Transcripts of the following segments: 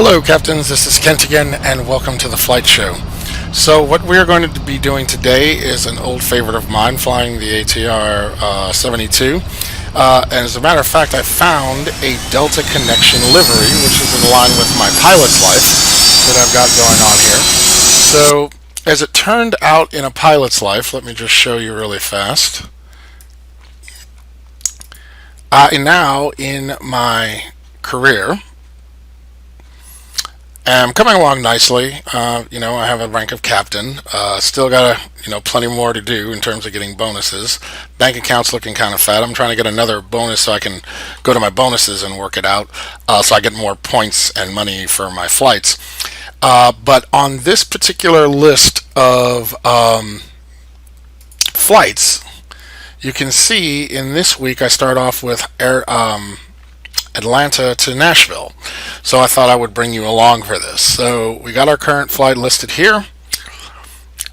Hello Captains, this is Kent again and welcome to the flight show. So what we're going to be doing today is an old favorite of mine, flying the ATR 72. And as a matter of fact, I found a Delta Connection livery, which is in line with my pilot's life that I've got going on here. So as it turned out in a pilot's life, let me just show you really fast. Now in my career, I'm coming along nicely. I have a rank of captain. Still got plenty more to do in terms of getting bonuses. Bank account's looking kind of fat. I'm trying to get another bonus so I can go to my bonuses and work it out, so I get more points and money for my flights. But on this particular list of flights, you can see in this week I start off with Atlanta to Nashville. So I thought I would bring you along for this. So we got our current flight listed here.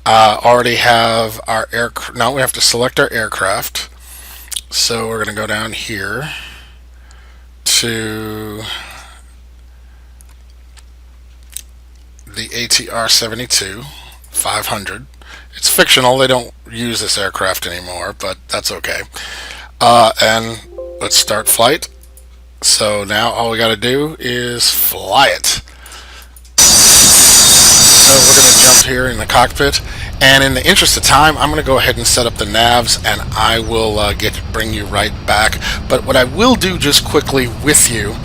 Already have our aircraft. Now we have to select our aircraft. So we're going to go down here to the ATR 72 500. It's fictional. They don't use this aircraft anymore, but that's okay. And let's start flight. So now all we got to do is fly it. So we're going to jump here in the cockpit, and in the interest of time, I'm going to go ahead and set up the navs, and I will bring you right back. But what I will do just quickly with you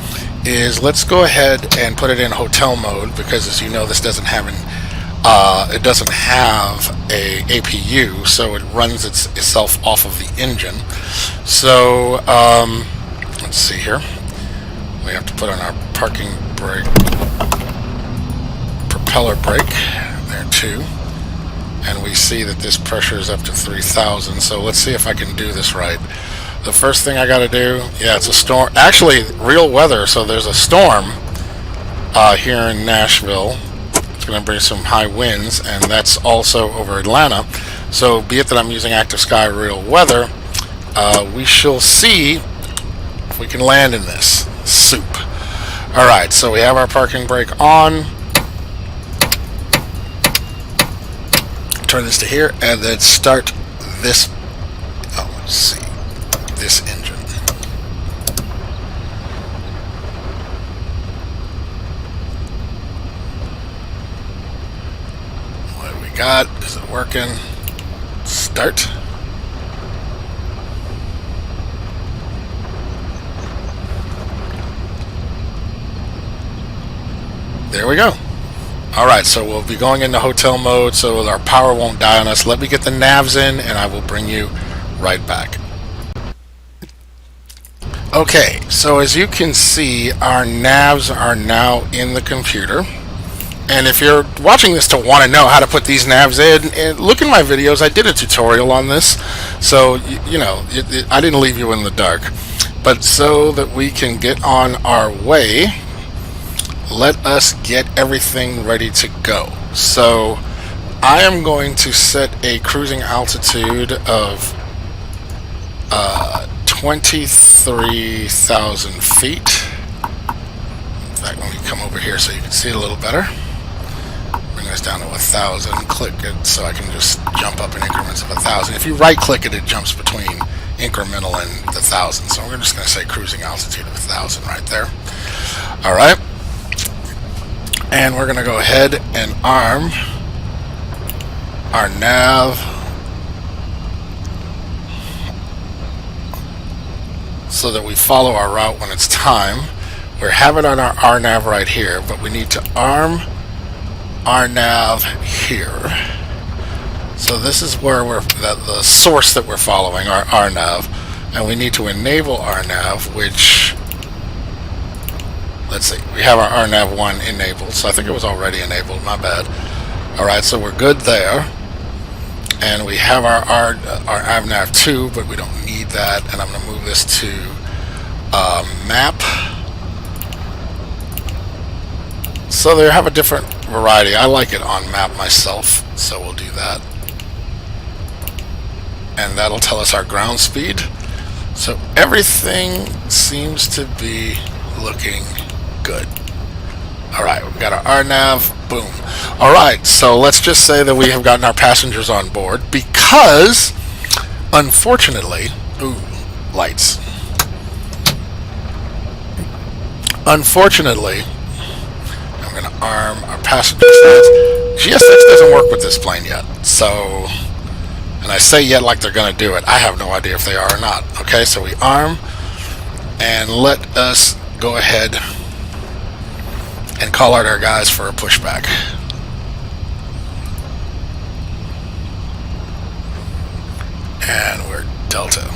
is let's go ahead and put it in hotel mode, because as you know, this doesn't have it doesn't have a APU, so it runs itself off of the engine. So let's see here. We have to put on our parking brake, propeller brake, there too. And we see that this pressure is up to 3,000, so let's see if I can do this right. The first thing I got to do, yeah, it's a storm. Actually, real weather, so there's a storm here in Nashville. It's going to bring some high winds, and that's also over Atlanta. So be it that I'm using active sky real weather, we shall see if we can land in this soup. Alright, so we have our parking brake on. Turn this to here and then start this. Let's see, this engine. What do we got? Is it working? Start. There we go. Alright, so we'll be going into hotel mode so our power won't die on us. Let me get the navs in and I will bring you right back. Okay, so as you can see, our navs are now in the computer. And if you're watching this to want to know how to put these navs in, look in my videos. I did a tutorial on this. So, I didn't leave you in the dark. But so that we can get on our way, let us get everything ready to go. So I am going to set a cruising altitude of 23,000 feet. In fact, let me come over here so you can see it a little better. Bring this down to 1,000. Click it so I can just jump up in increments of 1,000. If you right click it, it jumps between incremental and the 1,000. So we're just going to say cruising altitude of 1,000 right there. Alright. And we're going to go ahead and arm our nav so that we follow our route when it's time. We have it on our RNAV right here, but we need to arm our nav here. So this is where we're the source that we're following, our RNAV, and we need to enable RNAV, which, let's see, we have our RNAV1 enabled, so I think it was already enabled, my bad. Alright, so we're good there. And we have our AVNAV2, but we don't need that, and I'm going to move this to map. So they have a different variety. I like it on map myself, so we'll do that. And that'll tell us our ground speed. So everything seems to be looking good. All right, we've got our RNAV. Boom. All right, so let's just say that we have gotten our passengers on board because, unfortunately, lights. Unfortunately, I'm going to arm our passenger stats. GSX doesn't work with this plane yet, so, and I say yet like they're going to do it. I have no idea if they are or not. Okay, so we arm, and let us go ahead and call out our guys for a pushback. And we're Delta.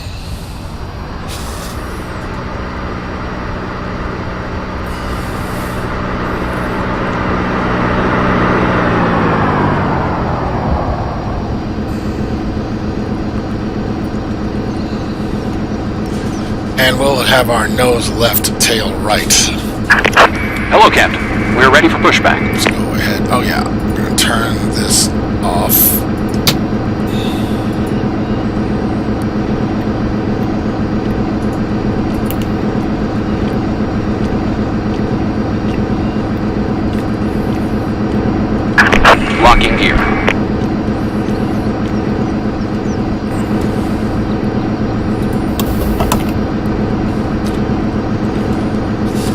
And we'll have our nose left, tail right. Hello, Captain. We're ready for pushback. Let's go ahead. Oh yeah, we're going to turn this off. Locking gear.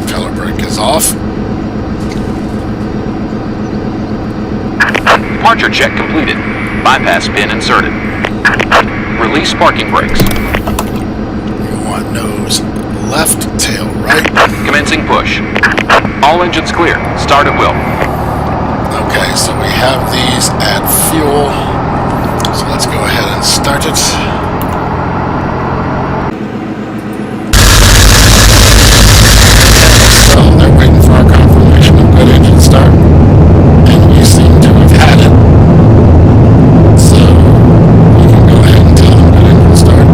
Propeller brake is off. Departure check completed. Bypass pin inserted. Release parking brakes. We want nose left, tail right. Commencing push. All engines clear. Start at will. Okay, so we have these at fuel. So let's go ahead and start it. So they're waiting for our confirmation of good engine start. And we seem to have had it. So we can go ahead and tell them good engine start.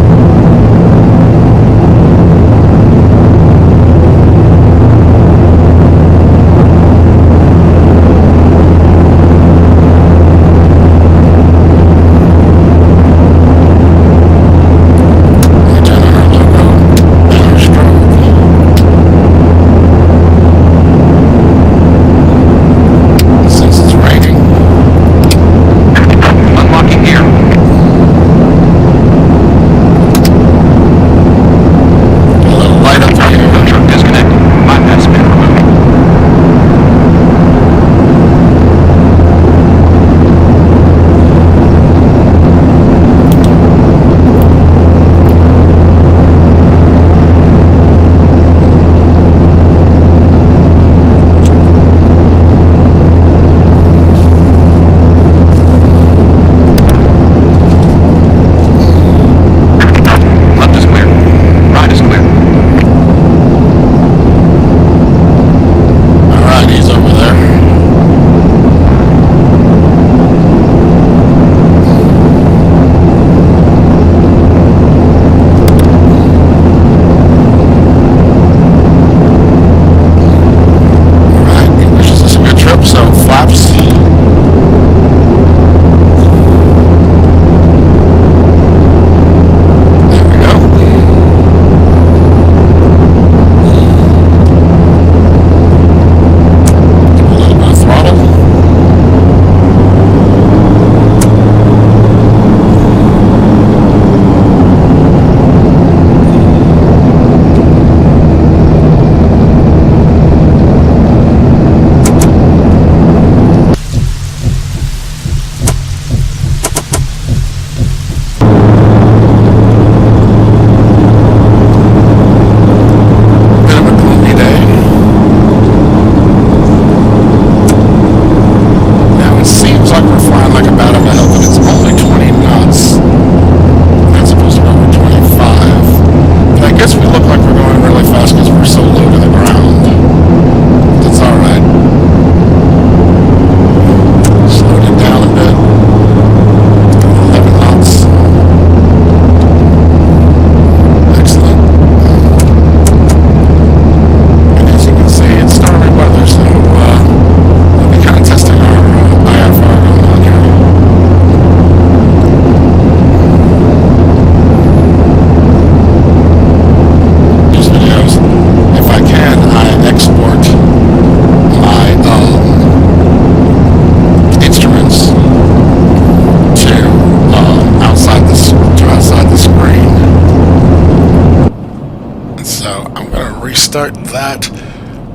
that.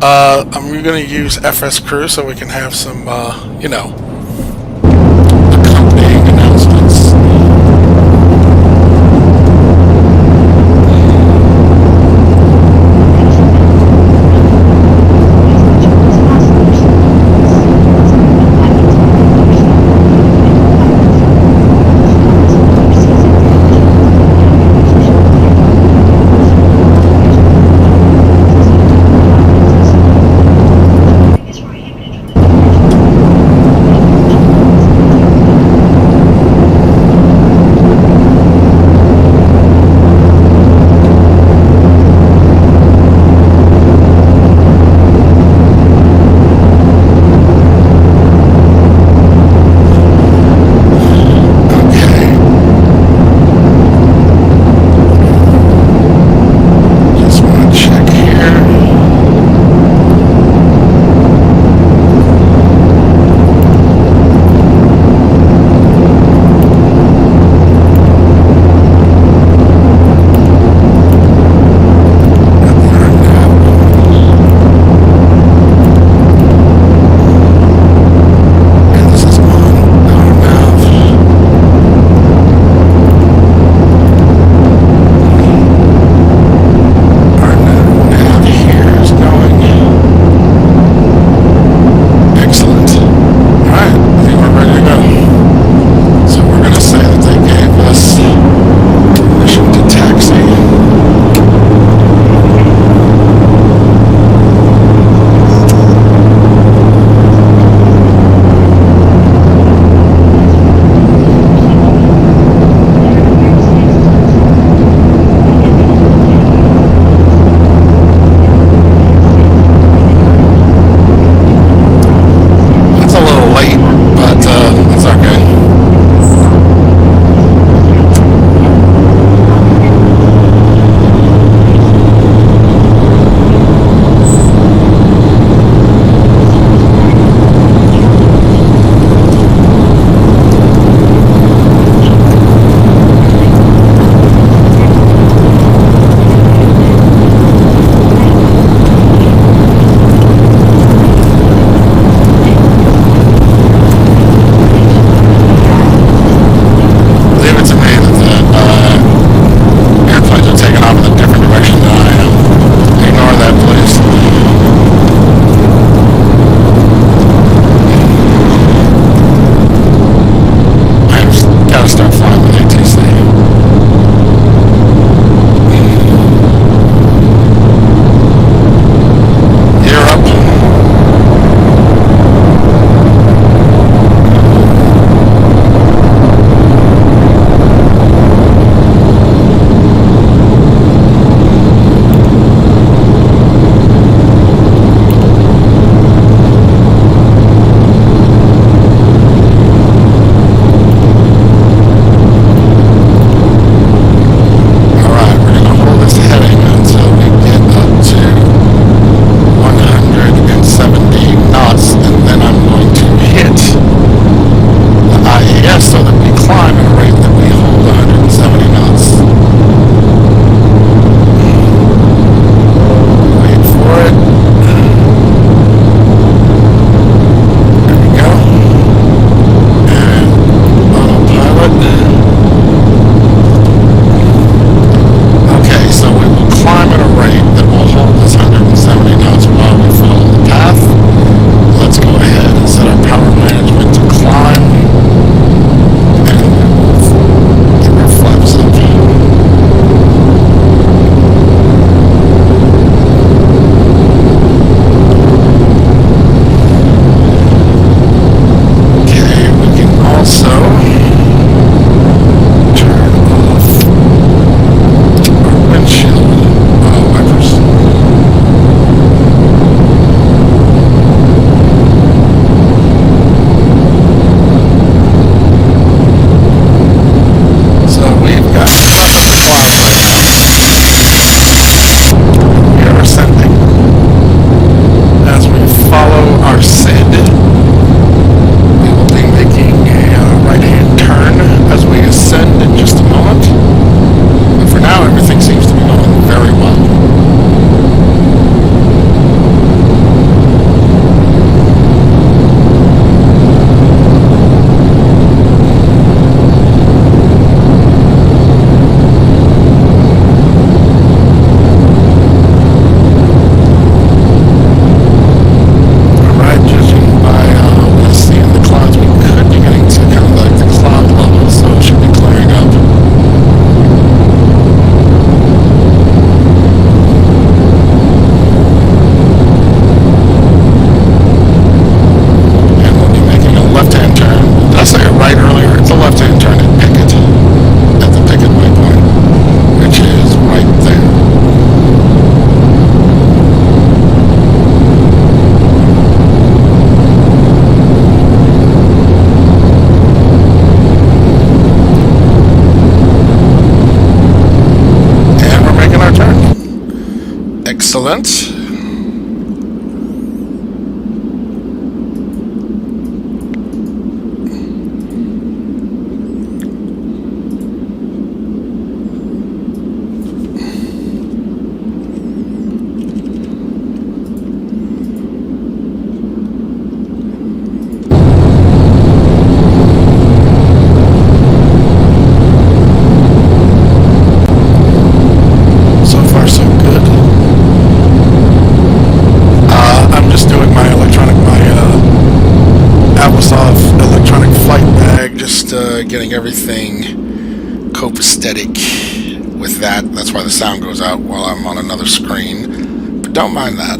I'm going to use FS Crew so we can have some, you know, accompanying announcements. Excellent. Getting everything copacetic with that. That's why the sound goes out while I'm on another screen, but don't mind that.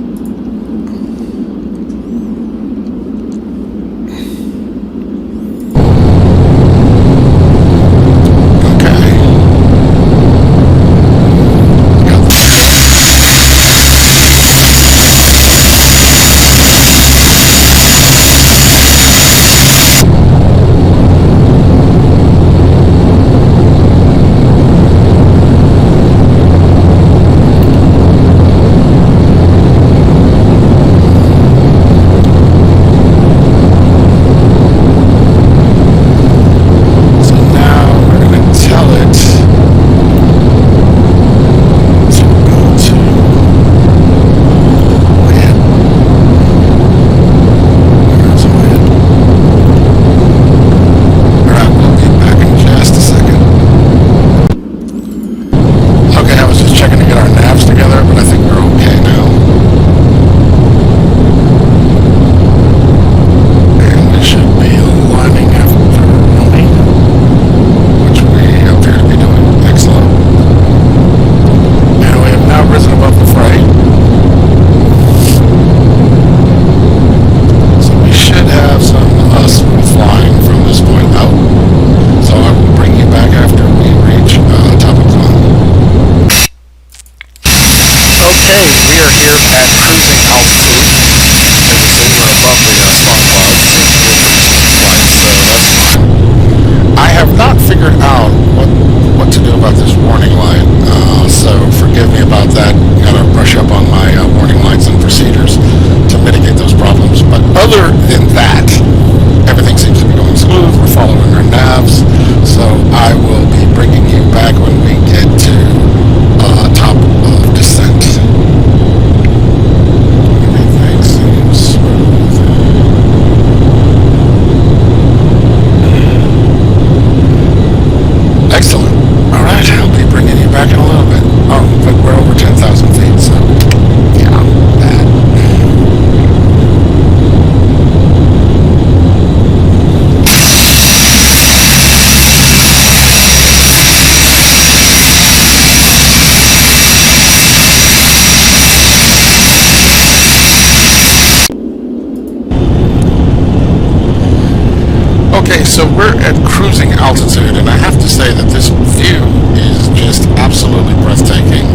So we're at cruising altitude, and I have to say that this view is just absolutely breathtaking.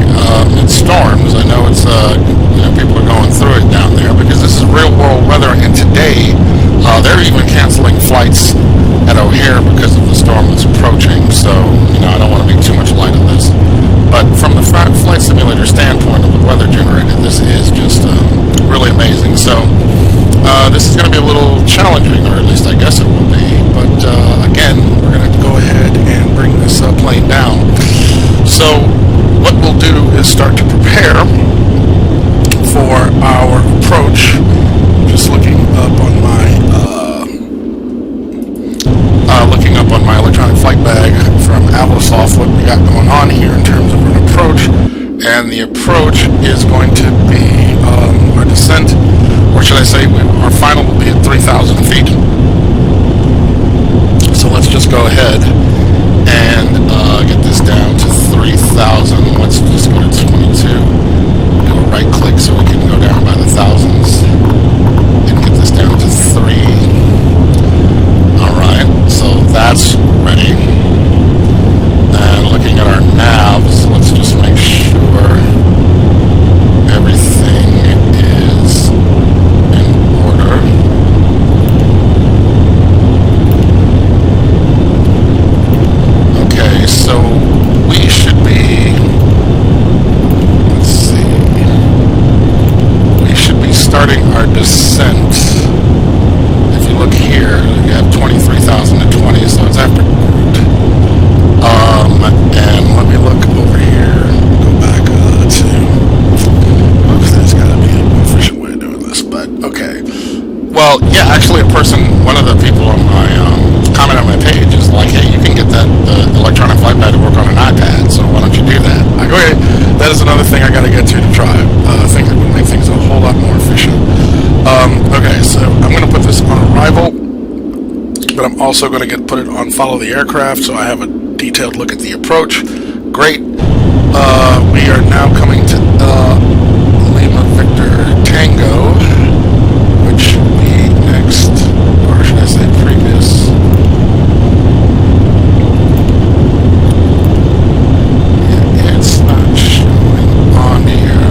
It storms. I know it's people are going through it down there because this is real world weather, and today they're even canceling flights at O'Hare because of the storm that's approaching. So I don't want to make too much light of this, but from the flight simulator standpoint of the weather generated, this is just really amazing. So this is going to be a little challenging, or at least I guess it will be. But again, we're going to go ahead and bring this plane down. So what we'll do is start to prepare for our approach. Just looking up on my electronic flight bag from Avlosoft what we got going on here in terms of an approach. And the approach is going to be our descent, or should I say our final will be at 3,000 feet. So let's just go ahead and get this down to 3,000. Let's just go to 22. Do a right click so we can go down by the thousands and get this down to 3. Alright, so that's ready. And looking at our navs, let's just make sure everything is in order. Okay, so we should be, let's see, also going to put it on follow the aircraft, so I have a detailed look at the approach. Great. We are now coming to Lima Victor Tango, which should be next, or should I say previous? Yeah, it's not showing on here.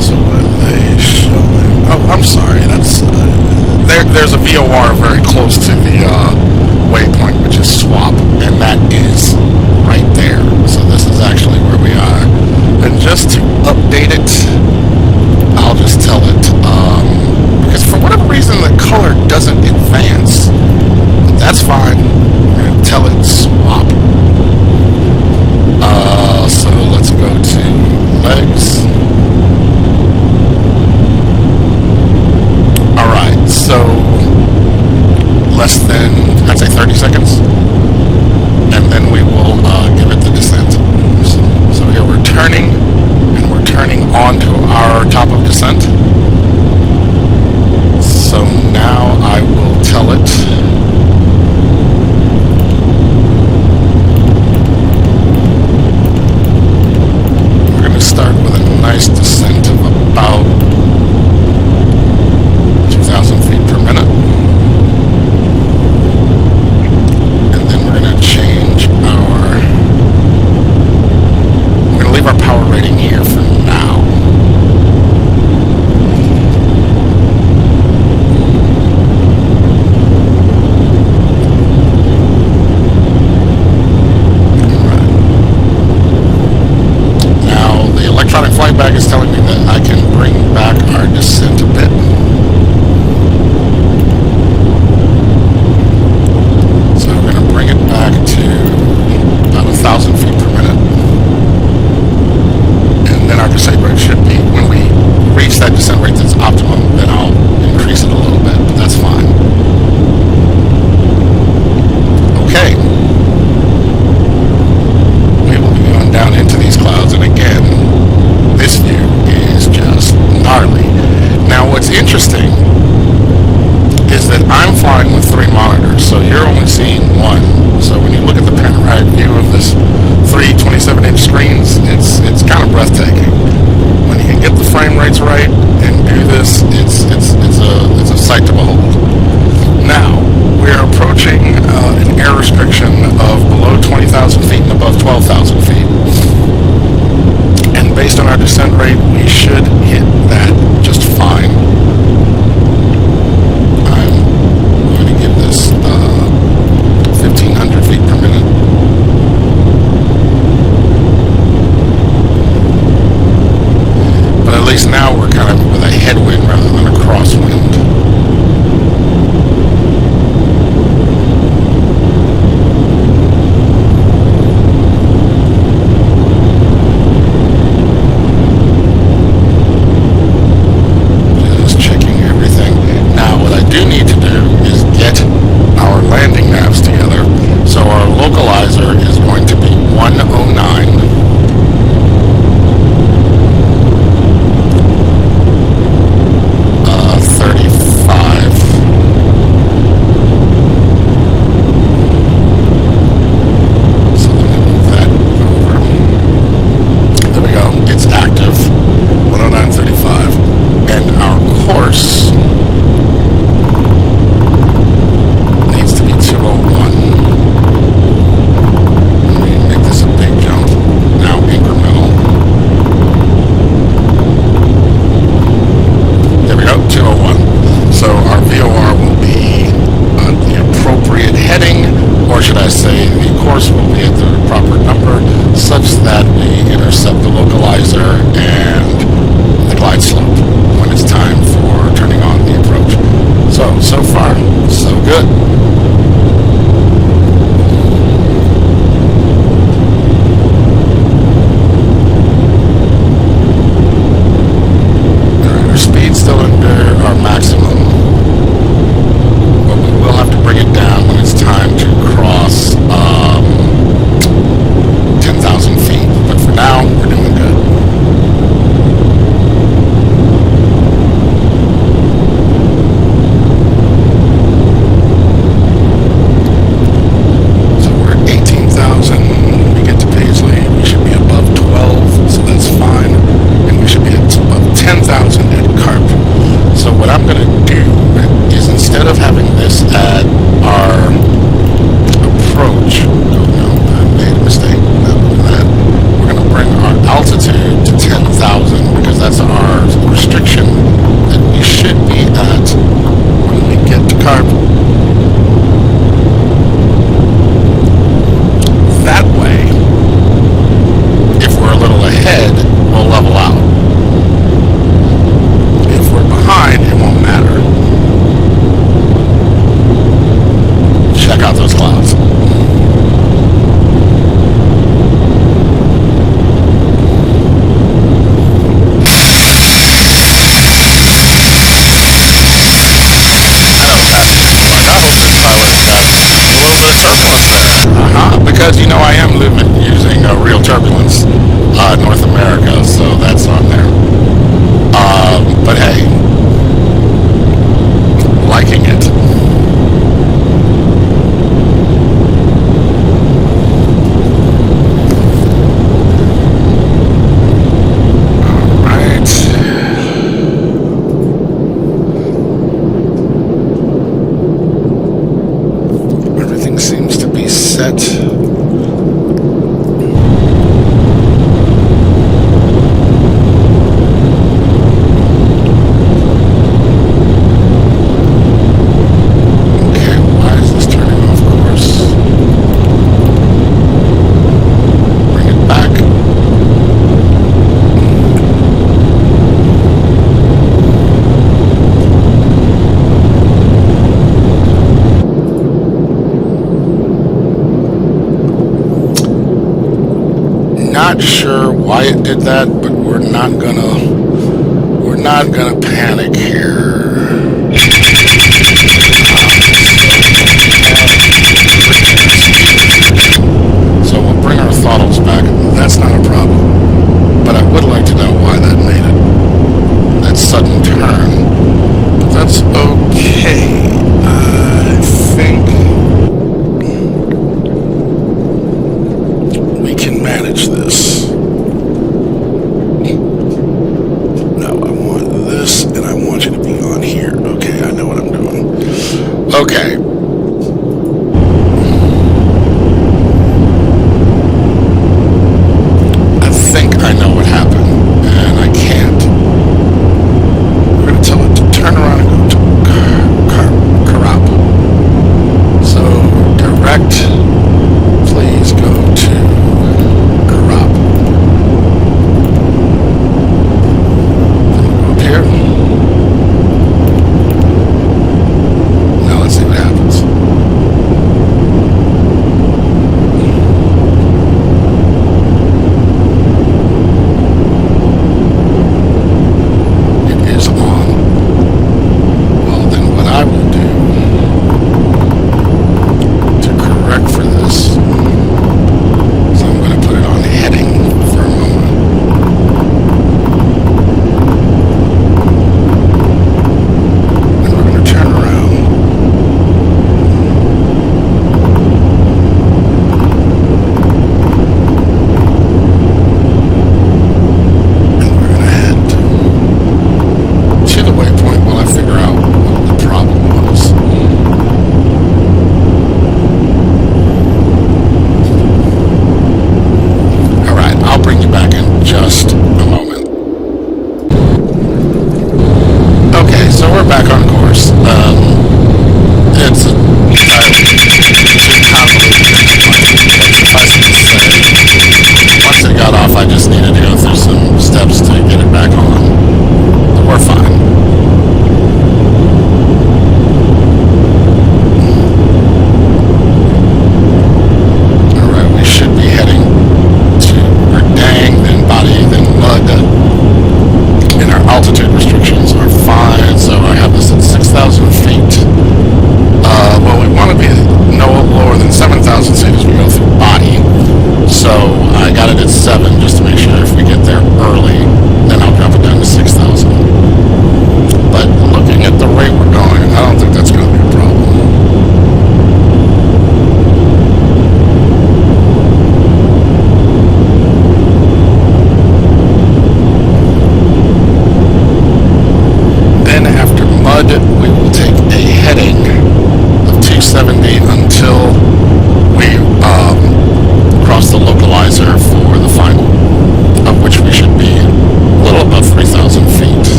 So what are they showing? Oh, I'm sorry. That's there's a VOR very close to the waypoint, which is swap, and that is right there. So this is actually where we are. And just to update it, I'll just tell it, because for whatever reason the color doesn't advance. But that's fine. I'm going to tell it swap. So let's go to legs. Alright, so less than, I'd say 30 seconds. And then we will give it the descent. So here we're turning, and we're turning onto our top of descent. So now I will tell it. We're going to start with a nice descent of about 2,000 feet per minute. And then we're going to change we're going to leave our power rating here for now. Right. Now the electronic flight bag is telling me that I can bring back our descent a bit. So we're going to bring it back to about 1,000 feet per minute. And then our descent rate should be, when we reach that descent rate that's optimum, then I'll increase it a little bit, but that's fine. Okay. We will be going down into these clouds, and again, this view is just gnarly. Now what's interesting is that I'm flying with 3 monitors, so you're only seeing one. So when you look at the panoramic view of this 3 27-inch screens, it's kind of breathtaking. When you can get the frame rates right and do this, it's a sight to behold. Now we're approaching an air restriction of below 20,000 feet and above 12,000 feet. And based on our descent rate, we should hit that just fine. I'm going to give this 1,500 feet per minute. But at least now we're kind of with a headwind rather than a crosswind. looks at our approach. Oh no, I made a mistake. No, look at that. We're going to bring our altitude to 10,000 because that's our restriction that we should be at when we get to carb. That way, if we're a little ahead, we'll level out. If we're behind, it won't matter. Check out those clouds. Because, you know, I am using real turbulence, North America, so that's on there. But hey, liking it. Alright. Everything seems to be set. Not sure why it did that, but we're not gonna panic here. So we'll bring our throttles back. That's not a problem. But I would like to know why that made it. That sudden turn. But that's okay. I think we can manage this. Now I want this, and I want you to be on here.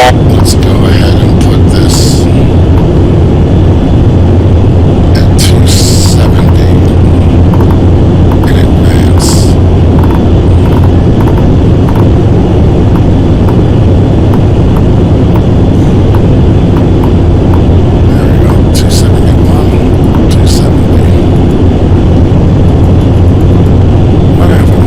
Let's go ahead and put this at 270 in advance. There we go, 271, 270. Whatever.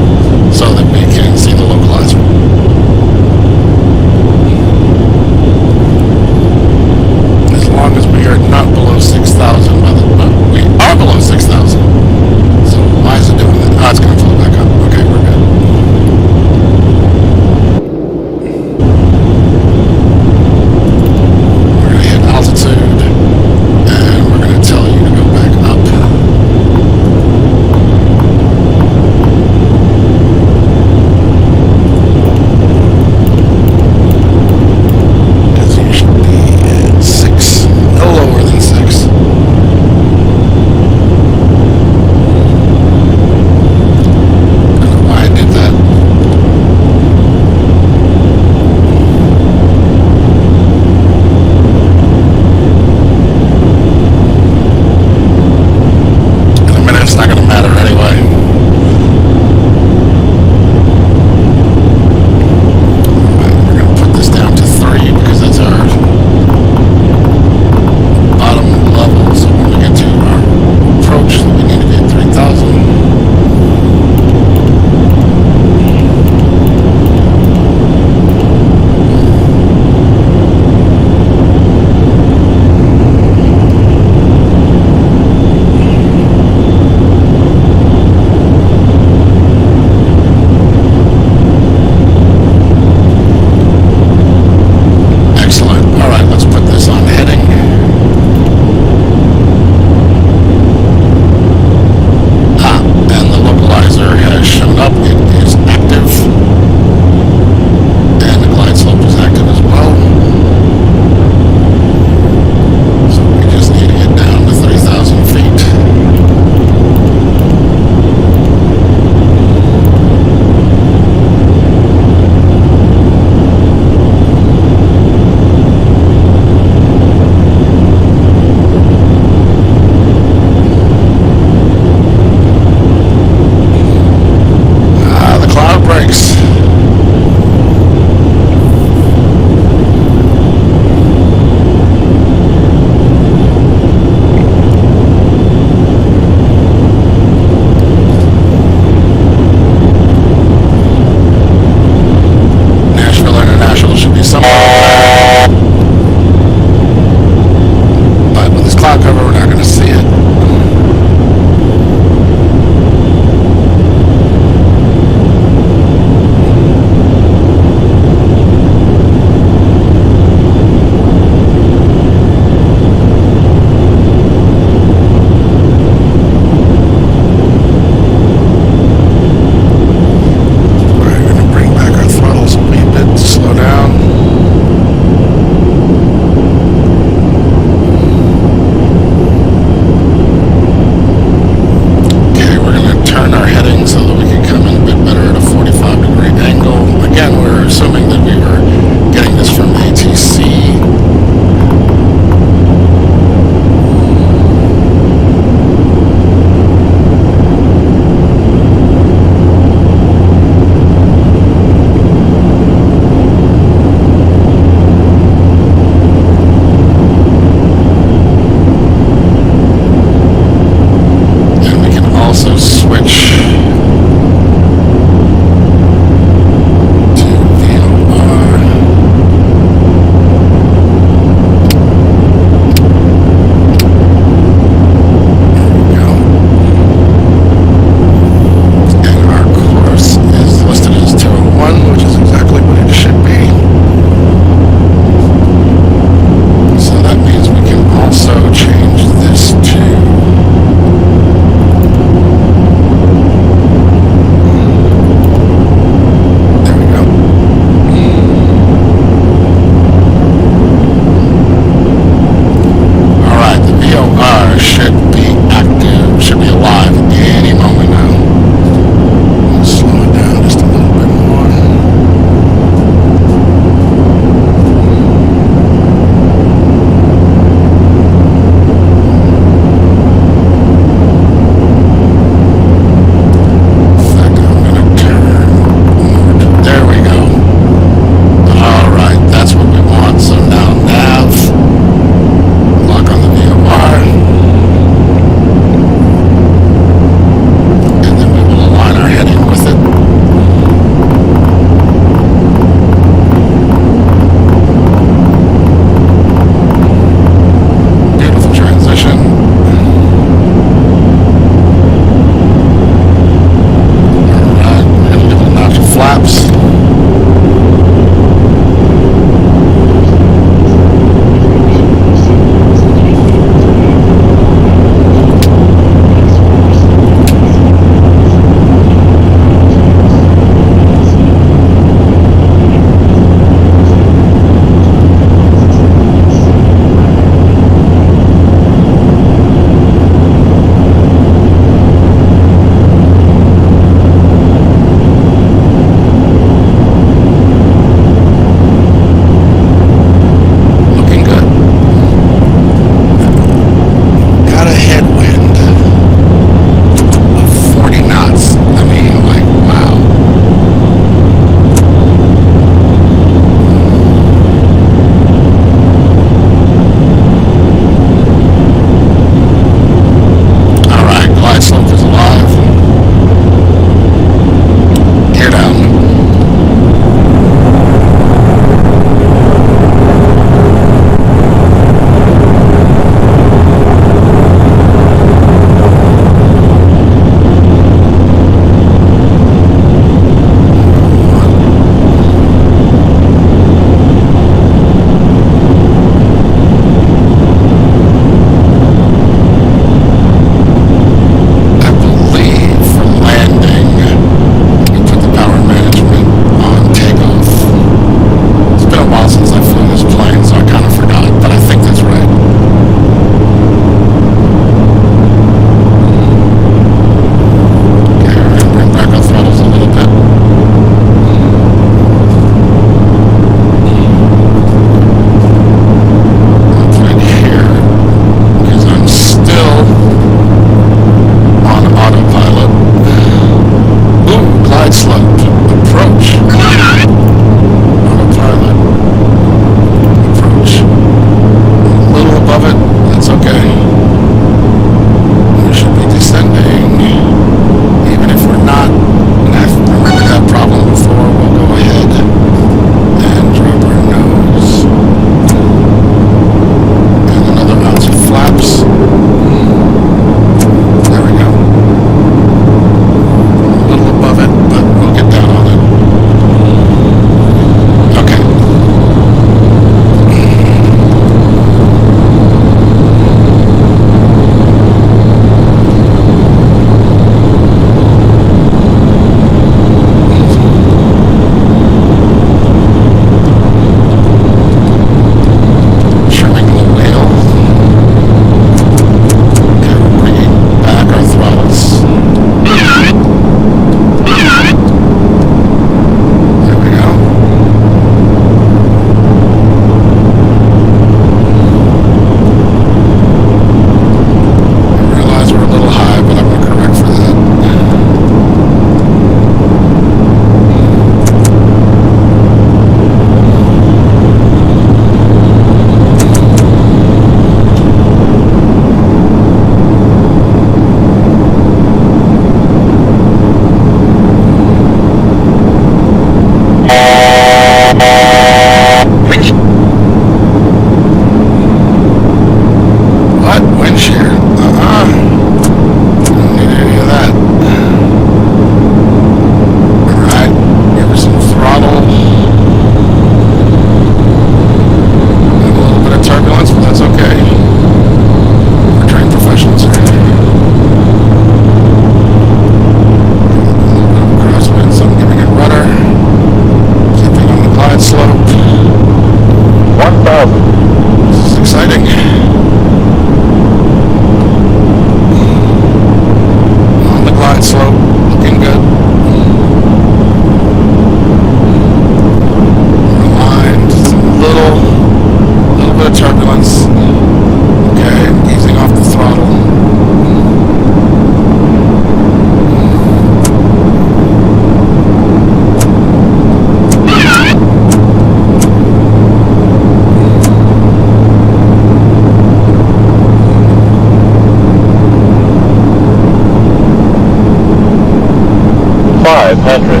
500.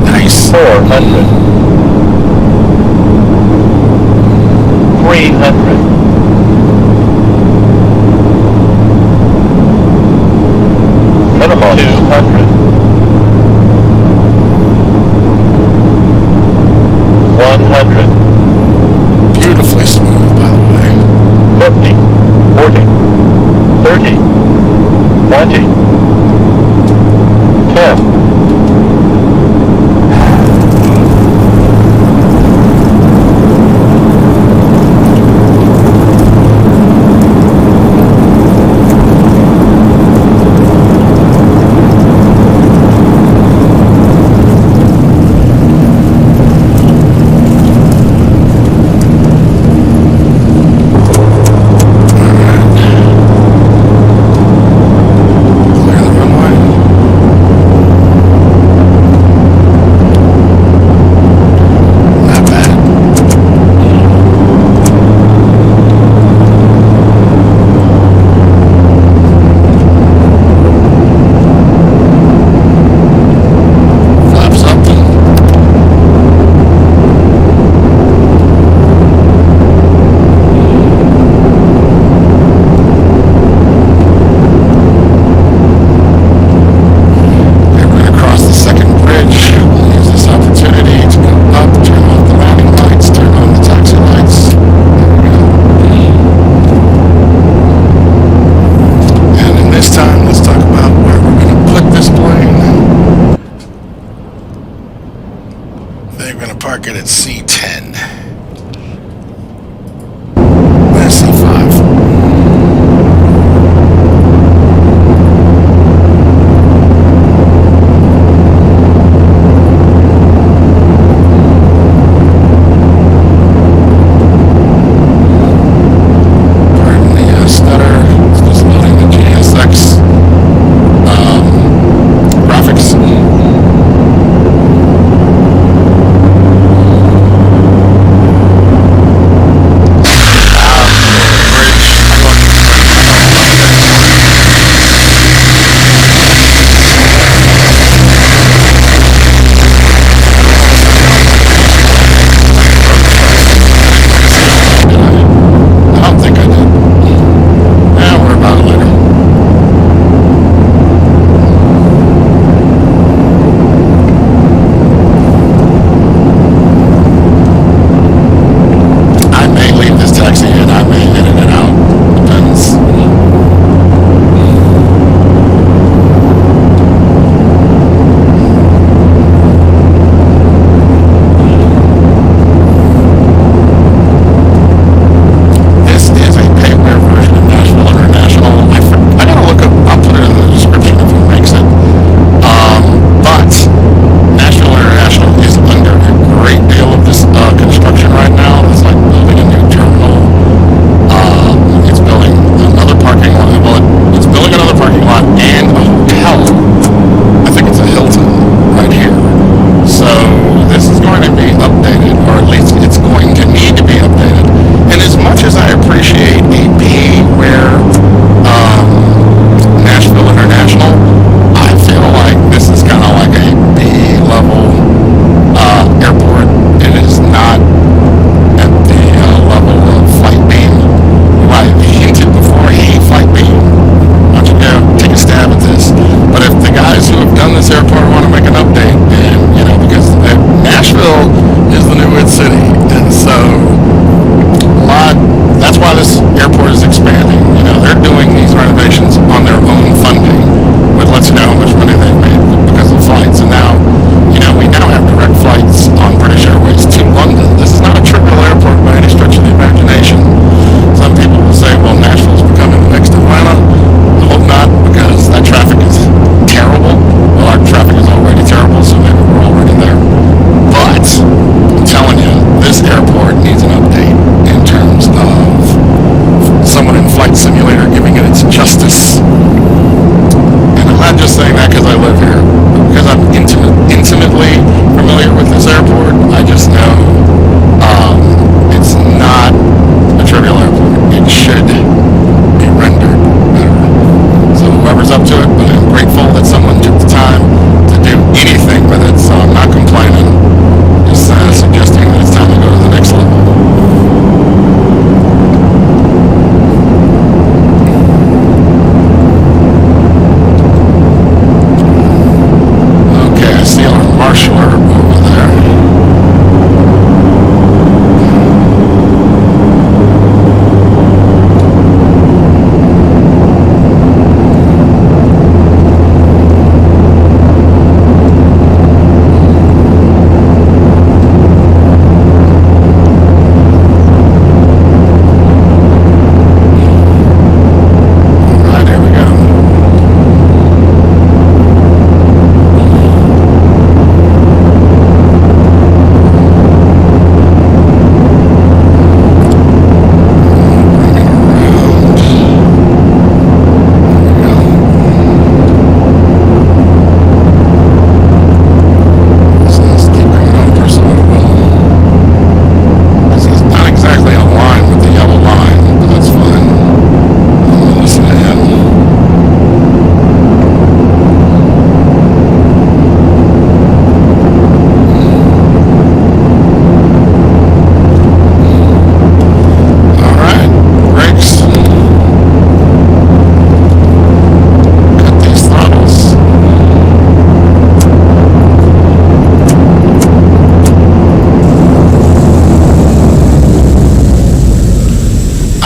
Nice. 400. 300. 200. 100. Beautifully smooth, by the way. 50, 40, 30, 20, 10.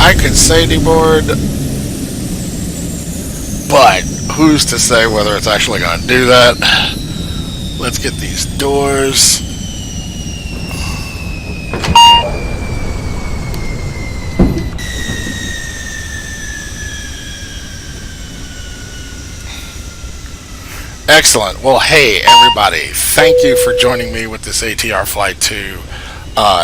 I could say deboard, but who's to say whether it's actually going to do that? Let's get these doors. Excellent. Well, hey, everybody. Thank you for joining me with this ATR flight to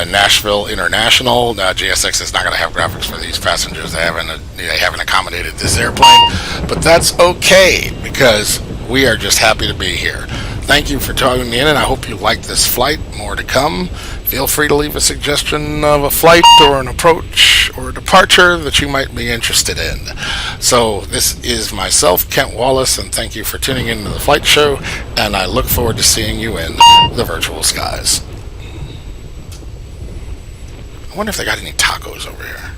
Nashville International. Now, GSX is not going to have graphics for these passengers. They haven't accommodated this airplane. But that's okay, because we are just happy to be here. Thank you for tuning in, and I hope you liked this flight. More to come. Feel free to leave a suggestion of a flight or an approach or a departure that you might be interested in. So this is myself, Kent Wallace, and thank you for tuning in to the flight show, and I look forward to seeing you in the virtual skies. I wonder if they got any tacos over here.